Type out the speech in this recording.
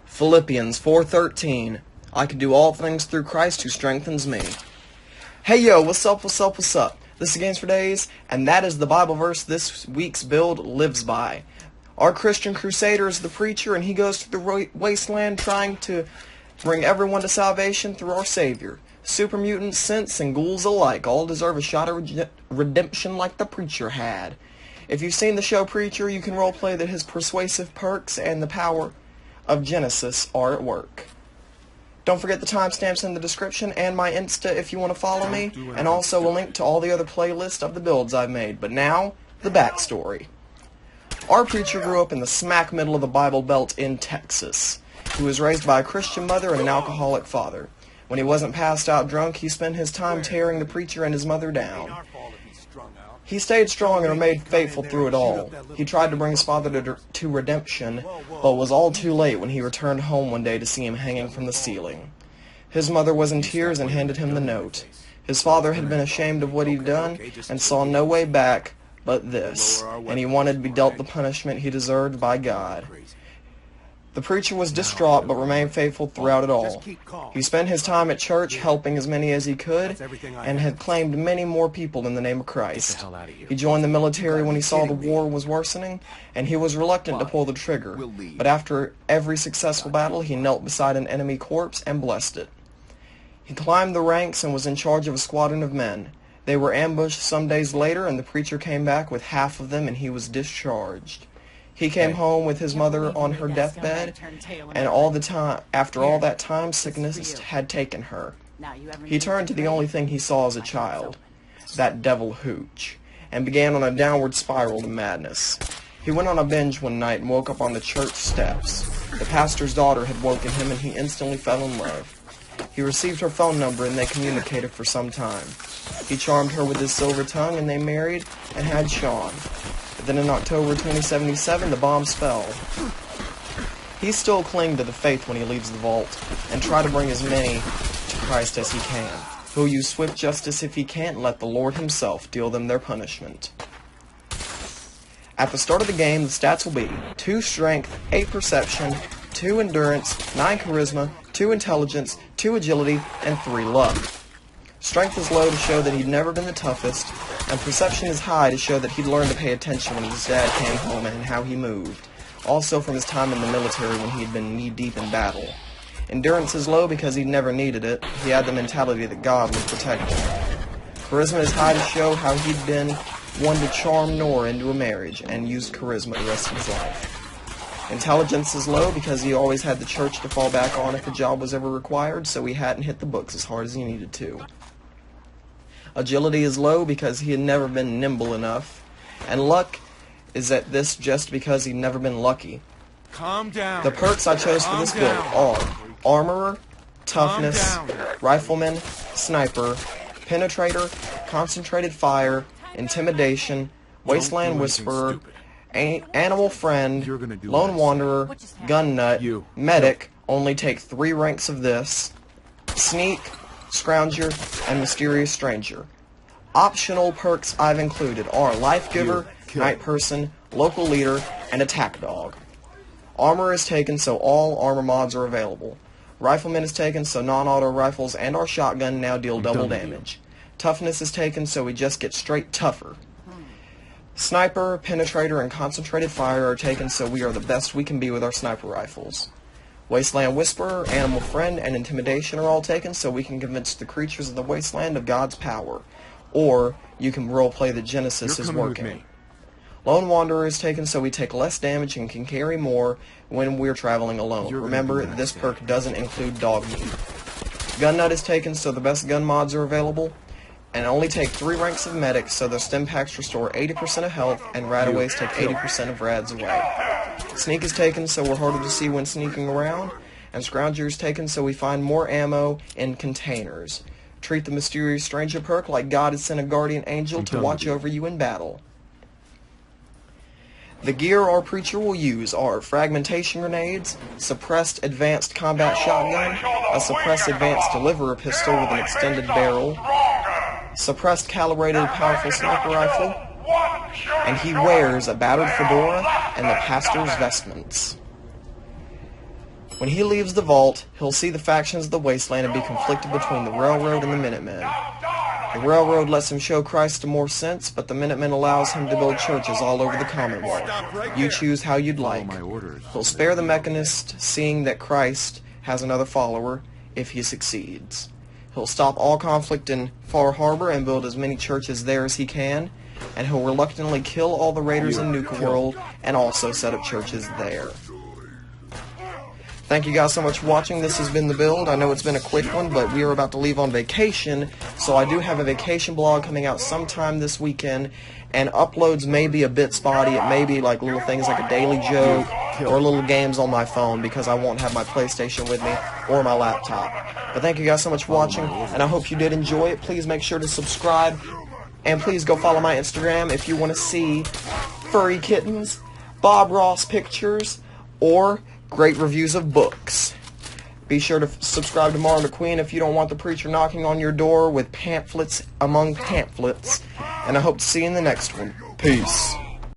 Philippians 4:13. I can do all things through Christ who strengthens me. Hey yo, what's up, what's up, what's up? This is Games for Days, and that is the Bible verse this week's build lives by. Our Christian Crusader is the preacher, and he goes through the wasteland trying to bring everyone to salvation through our Savior. Super mutants, synths, and ghouls alike all deserve a shot of redemption like the preacher had. If you've seen the show Preacher, you can roleplay that his persuasive perks and the power of Genesis are at work. Don't forget the timestamps in the description and my Insta if you want to follow me, and also a link to all the other playlists of the builds I've made. But now, the backstory. Our preacher grew up in the smack middle of the Bible Belt in Texas. He was raised by a Christian mother and an alcoholic father. When he wasn't passed out drunk, he spent his time tearing the preacher and his mother down. He stayed strong and remained faithful through it all. He tried to bring his father to redemption, but was all too late when he returned home one day to see him hanging from the ceiling. His mother was in tears and handed him the note. His father had been ashamed of what he'd done and saw no way back but this, and he wanted to be dealt the punishment he deserved by God. The preacher was distraught but remained faithful throughout it all. He spent his time at church helping as many as he could and had claimed many more people in the name of Christ. He joined the military when he saw the war was worsening, and he was reluctant to pull the trigger, but after every successful battle he knelt beside an enemy corpse and blessed it. He climbed the ranks and was in charge of a squadron of men. They were ambushed some days later, and the preacher came back with half of them, and he was discharged. He came home with his mother on her deathbed, and after all that time, sickness had taken her. He turned to the only thing he saw as a child, that devil Hooch, and began on a downward spiral to madness. He went on a binge one night and woke up on the church steps. The pastor's daughter had woken him, and he instantly fell in love. He received her phone number, and they communicated for some time. He charmed her with his silver tongue, and they married and had Sean. Then in October 2077, the bombs fell. He still clings to the faith when he leaves the vault, and try to bring as many to Christ as he can. He'll use swift justice if he can't, let the Lord himself deal them their punishment. At the start of the game, the stats will be 2 strength, 8 perception, 2 endurance, 9 charisma, 2 intelligence, 2 agility, and 3 luck. Strength is low to show that he'd never been the toughest, and perception is high to show that he'd learned to pay attention when his dad came home and how he moved, also from his time in the military when he'd been knee-deep in battle. Endurance is low because he'd never needed it. He had the mentality that God would protect him. Charisma is high to show how he'd been one to charm Nora into a marriage and used charisma the rest of his life. Intelligence is low because he always had the church to fall back on if the job was ever required, so he hadn't hit the books as hard as he needed to. Agility is low because he had never been nimble enough, and luck is at this just because he'd never been lucky. Calm down. The perks I chose for this build are Armorer, Toughness, Rifleman, Sniper, Penetrator, Concentrated Fire, Intimidation, Wasteland Whisperer, Animal Friend, Lone Wanderer, Gun Nut, Medic, only take 3 ranks of this, Sneak, Scrounger, and Mysterious Stranger. Optional perks I've included are Life Giver, Night Person, Local Leader, and Attack Dog. Armor is taken so all armor mods are available. Rifleman is taken so non-auto rifles and our shotgun now deal double damage. Toughness is taken so we just get straight tougher. Sniper, Penetrator, and Concentrated Fire are taken so we are the best we can be with our sniper rifles. Wasteland Whisperer, Animal Friend, and Intimidation are all taken so we can convince the creatures of the wasteland of God's power. Or, you can roleplay that Genesis is working. Lone Wanderer is taken so we take less damage and can carry more when we're traveling alone. Remember, this perk doesn't include dog meat. Gun Nut is taken so the best gun mods are available, and only take 3 ranks of Medic so their stim packs restore 80% of health, and Radaways take 80% of rads away. Sneak is taken so we're harder to see when sneaking around, and Scrounger is taken so we find more ammo in containers. Treat the Mysterious Stranger perk like God has sent a guardian angel to watch over you in battle. The gear our preacher will use are fragmentation grenades, suppressed advanced combat shotgun, a suppressed advanced deliverer pistol with an extended barrel, suppressed calibrated powerful sniper rifle, and he wears a battered fedora and the pastor's vestments. When he leaves the vault, he'll see the factions of the wasteland and be conflicted between the Railroad and the Minutemen. The Railroad lets him show Christ to more sense, but the Minutemen allows him to build churches all over the Commonwealth. You choose how you'd like. He'll spare the Mechanist, seeing that Christ has another follower, if he succeeds. He'll stop all conflict in Far Harbor and build as many churches there as he can, and he'll reluctantly kill all the raiders in Nuka World and also set up churches there. Thank you guys so much for watching. This has been The Build. I know it's been a quick one, but we are about to leave on vacation, so I do have a vacation blog coming out sometime this weekend, and uploads may be a bit spotty. It may be like little things like a daily joke or little games on my phone because I won't have my PlayStation with me or my laptop. But thank you guys so much for watching, and I hope you did enjoy it. Please make sure to subscribe, and please go follow my Instagram if you want to see furry kittens, Bob Ross pictures, or great reviews of books. Be sure to subscribe to Mara McQueen if you don't want the preacher knocking on your door with pamphlets among pamphlets. And I hope to see you in the next one. Peace.